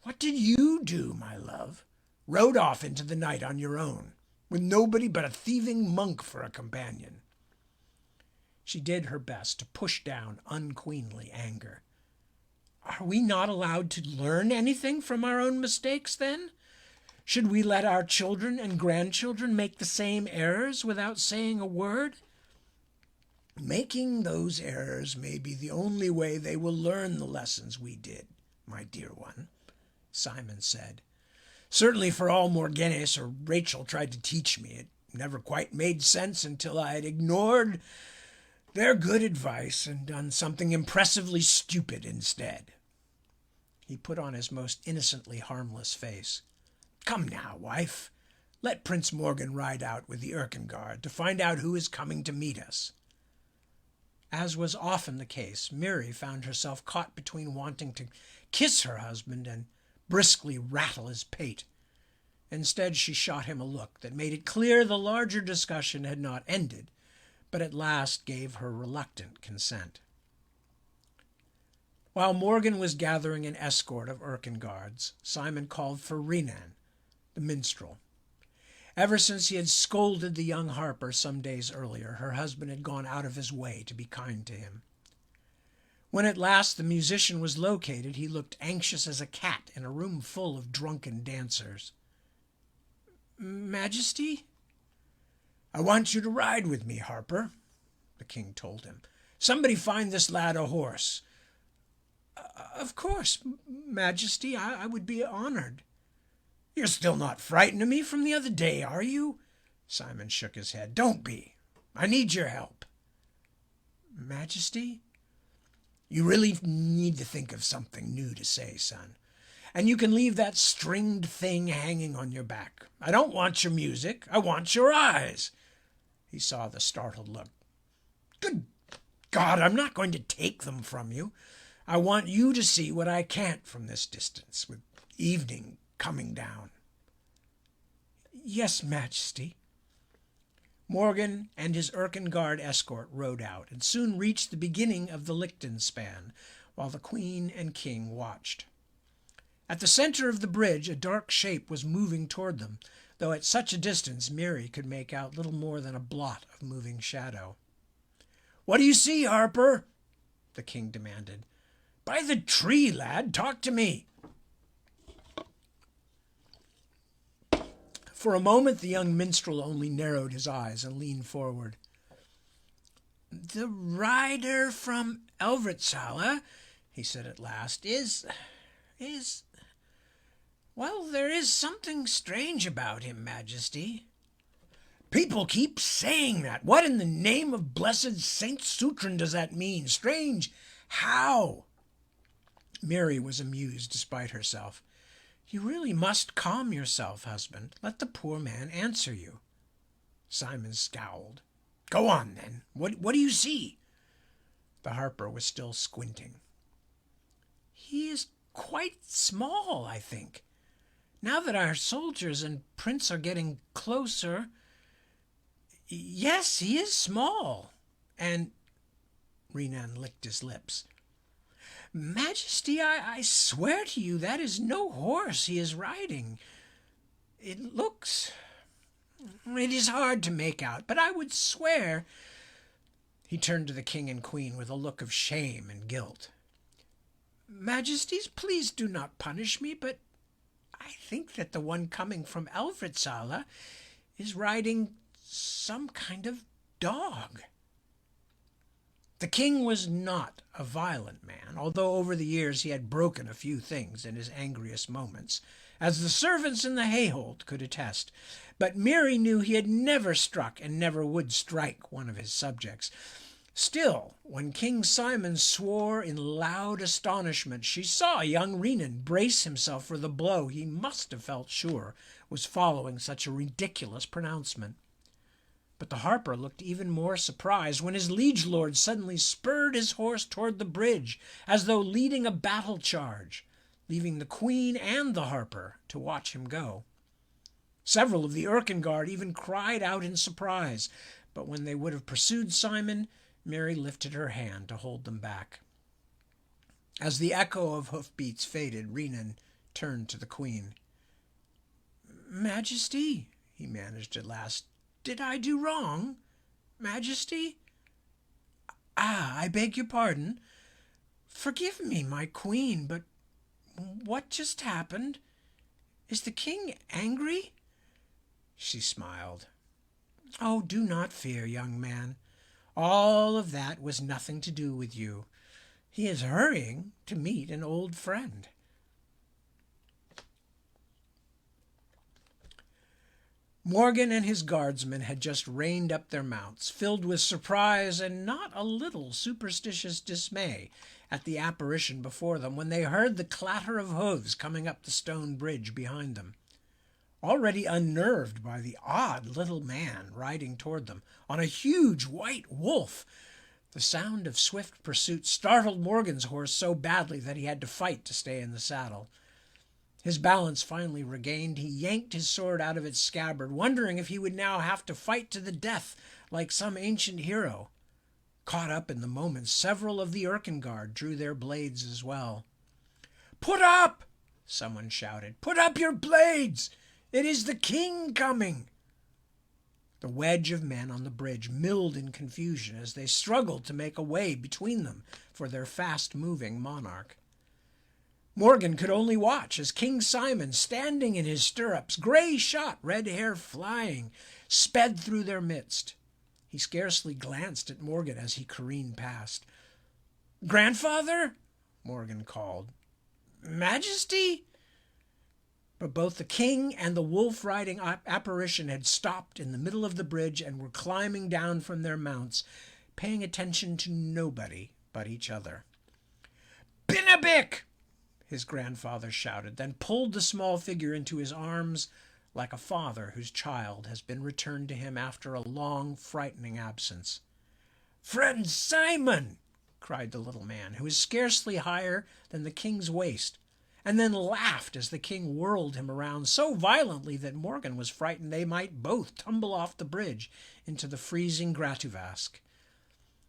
what did you do, my love? Rode off into the night on your own, with nobody but a thieving monk for a companion. She did her best to push down unqueenly anger. Are we not allowed to learn anything from our own mistakes, then? Should we let our children and grandchildren make the same errors without saying a word? Making those errors may be the only way they will learn the lessons we did, my dear one, Simon said. Certainly for all Morgenes or Rachel tried to teach me, it never quite made sense until I had ignored their good advice and done something impressively stupid instead. He put on his most innocently harmless face. Come now, wife. Let Prince Morgan ride out with the Erkenguard to find out who is coming to meet us. As was often the case, Miri found herself caught between wanting to kiss her husband and briskly rattle his pate. Instead, she shot him a look that made it clear the larger discussion had not ended, but at last gave her reluctant consent. While Morgan was gathering an escort of Erkenguards, Simon called for Renan, the minstrel. Ever since he had scolded the young harper some days earlier, her husband had gone out of his way to be kind to him. When at last the musician was located, he looked anxious as a cat in a room full of drunken dancers. Majesty? I want you to ride with me, Harper, the king told him. Somebody find this lad a horse. Of course, Majesty, I would be honored. You're still not frightened of me from the other day, are you? Simon shook his head. Don't be. I need your help. Majesty? You really need to think of something new to say, son. And you can leave that stringed thing hanging on your back. I don't want your music. I want your eyes. He saw the startled look. Good God, I'm not going to take them from you. I want you to see what I can't from this distance, with evening coming down. Yes, Majesty. Morgan and his Erkenguard escort rode out and soon reached the beginning of the Lichten span, while the Queen and King watched. At the center of the bridge a dark shape was moving toward them, though at such a distance Miri could make out little more than a blot of moving shadow. What do you see, Harper? The king demanded. By the tree, lad, talk to me. For a moment the young minstrel only narrowed his eyes and leaned forward. The rider from Elvertsala, he said at last, is... Well, there is something strange about him, Majesty. People keep saying that. What in the name of blessed Saint Sutrin does that mean? Strange? How? Miri was amused despite herself. You really must calm yourself, husband. Let the poor man answer you. Simon scowled. Go on, then. What do you see? The harper was still squinting. He is quite small, I think. Now that our soldiers and prince are getting closer... Yes, he is small. And Renan licked his lips. Majesty, I swear to you that is no horse he is riding. It looks It is hard to make out, but I would swear—" He turned to the king and queen with a look of shame and guilt. "Majesties, please do not punish me, but I think that the one coming from Elfridsala is riding some kind of dog." The king was not a violent man, although over the years he had broken a few things in his angriest moments, as the servants in the hayhold could attest. But Mary knew he had never struck and never would strike one of his subjects. Still, when King Simon swore in loud astonishment, she saw young Renan brace himself for the blow he must have felt sure was following such a ridiculous pronouncement. But the harper looked even more surprised when his liege lord suddenly spurred his horse toward the bridge, as though leading a battle charge, leaving the queen and the harper to watch him go. Several of the Erkenguard even cried out in surprise, but when they would have pursued Simon, Mary lifted her hand to hold them back. As the echo of hoofbeats faded, Renan turned to the queen. "Majesty," he managed at last, "did I do wrong? Majesty? I beg your pardon. Forgive me, my queen, but what just happened? Is the king angry?" She smiled. "Oh, do not fear, young man. All of that was nothing to do with you. He is hurrying to meet an old friend." Morgan and his guardsmen had just reined up their mounts, filled with surprise and not a little superstitious dismay at the apparition before them, when they heard the clatter of hoofs coming up the stone bridge behind them. Already unnerved by the odd little man riding toward them on a huge white wolf, the sound of swift pursuit startled Morgan's horse so badly that he had to fight to stay in the saddle. His balance finally regained, he yanked his sword out of its scabbard, wondering if he would now have to fight to the death like some ancient hero. Caught up in the moment, several of the Erkenguard drew their blades as well. "Put up!" someone shouted. "Put up your blades! It is the king coming!" The wedge of men on the bridge milled in confusion as they struggled to make a way between them for their fast-moving monarch. Morgan could only watch as King Simon, standing in his stirrups, gray shot, red hair flying, sped through their midst. He scarcely glanced at Morgan as he careened past. "Grandfather?" Morgan called. "Majesty?" But both the king and the wolf-riding apparition had stopped in the middle of the bridge and were climbing down from their mounts, paying attention to nobody but each other. "Binnabick!" his grandfather shouted, then pulled the small figure into his arms like a father whose child has been returned to him after a long, frightening absence. "Friend Simon!" cried the little man, who was scarcely higher than the king's waist, and then laughed as the king whirled him around so violently that Morgan was frightened they might both tumble off the bridge into the freezing Gratuvask.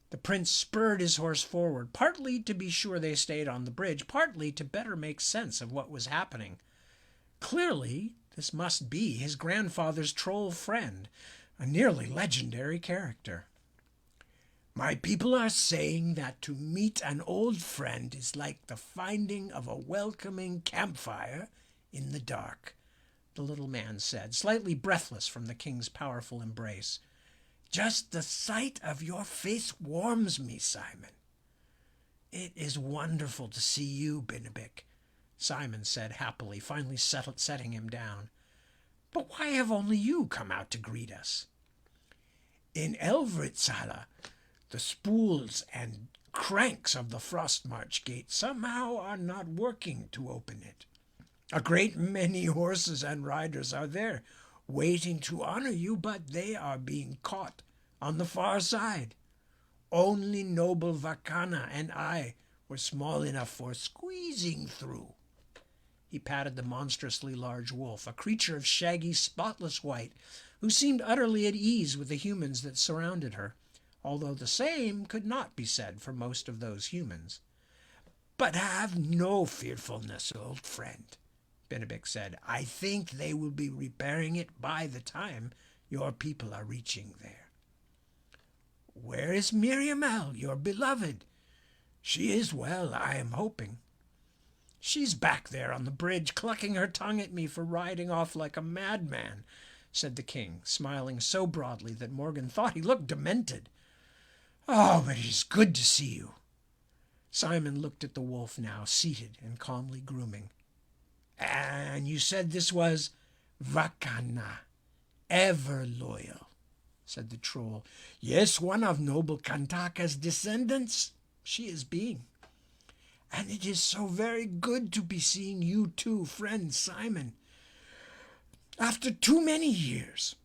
The prince spurred his horse forward, partly to be sure they stayed on the bridge, partly to better make sense of what was happening. Clearly, this must be his grandfather's troll friend, a nearly legendary character. "My people are saying that to meet an old friend is like the finding of a welcoming campfire in the dark," the little man said, slightly breathless from the king's powerful embrace. "Just the sight of your face warms me, Simon." "It is wonderful to see you, Binnabick," Simon said happily, finally setting him down. "But why have only you come out to greet us?" "In Elfridsala, the spools and cranks of the Frostmarch gate somehow are not working to open it. A great many horses and riders are there, waiting to honor you, but they are being caught on the far side. Only noble Vakana and I were small enough for squeezing through." He patted the monstrously large wolf, a creature of shaggy, spotless white, who seemed utterly at ease with the humans that surrounded her, although the same could not be said for most of those humans. "But have no fearfulness, old friend," Binnabick said. "I think they will be repairing it by the time Your people are reaching there. Where is Miriamel, your beloved? She is well, I am hoping. She's back there on the bridge, clucking her tongue at me for riding off like a madman, said the king, smiling so broadly that Morgan thought he looked demented. Oh, but it is good to see you. Simon looked at the wolf now, seated and calmly grooming. And you said this was Vakana, ever loyal, said the troll. Yes, one of noble Kantaka's descendants. She is being. And it is so very good to be seeing you too, friend Simon. After too many years.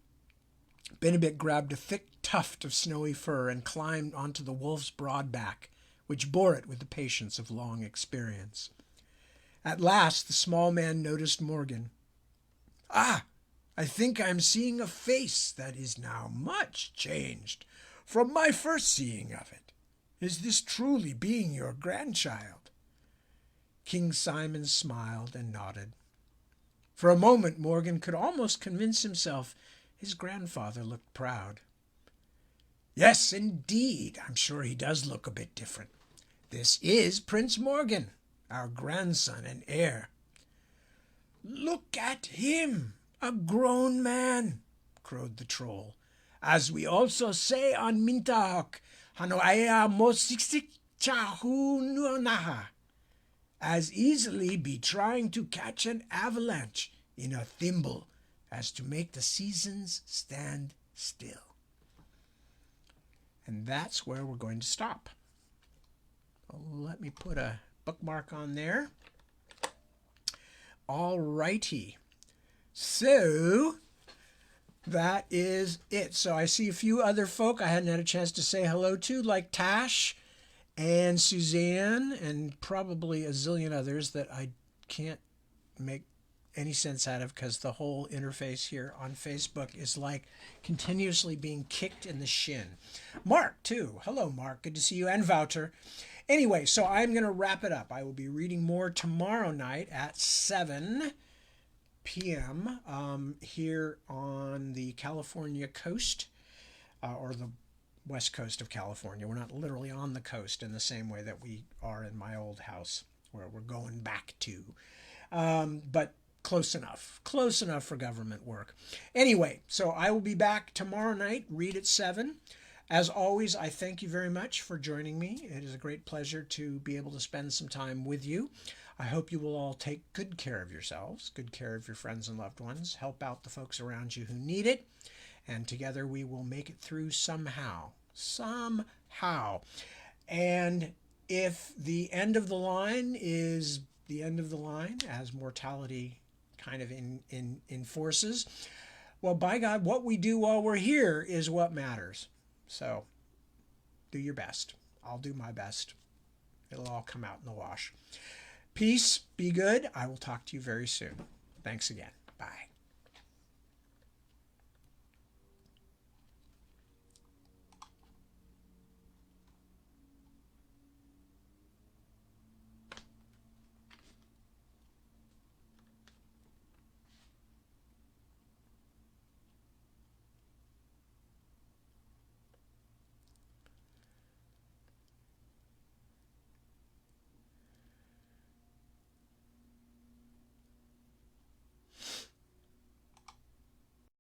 Benedict grabbed a thick tuft of snowy fur and climbed onto the wolf's broad back, which bore it with the patience of long experience. At last the small man noticed Morgan. Ah, I think I am seeing a face that is now much changed from my first seeing of it. Is this truly being your grandchild? King Simon smiled and nodded. For a moment Morgan could almost convince himself his grandfather looked proud. Yes, indeed, I'm sure he does look a bit different. This is Prince Morgan, our grandson and heir. Look at him, a grown man, crowed the troll. As we also say on Mintahok, Hanoaya Mosiksik Chahununaha. As easily be trying to catch an avalanche in a thimble as to make the seasons stand still. And that's where we're going to stop. Let me put a bookmark on there. All righty. So that is it. So I see a few other folk I hadn't had a chance to say hello to, like Tash and Suzanne, and probably a zillion others that I can't make any sense out of because the whole interface here on Facebook is like continuously being kicked in the shin. Mark, too. Hello, Mark. Good to see you. And Wouter. Anyway, so I'm going to wrap it up. I will be reading more tomorrow night at 7 p.m. Here on the California coast, or the west coast of California. We're not literally on the coast in the same way that we are in my old house where we're going back to. But close enough for government work. Anyway, so I will be back tomorrow night, read at 7. As always, I thank you very much for joining me. It is a great pleasure to be able to spend some time with you. I hope you will all take good care of yourselves, good care of your friends and loved ones, help out the folks around you who need it, and together we will make it through somehow. And if the end of the line is the end of the line, as mortality kind of enforces, well, by God, what we do while we're here is what matters. So do your best. I'll do my best. It'll all come out in the wash. Peace. Be good. I will talk to you very soon. Thanks again. Bye.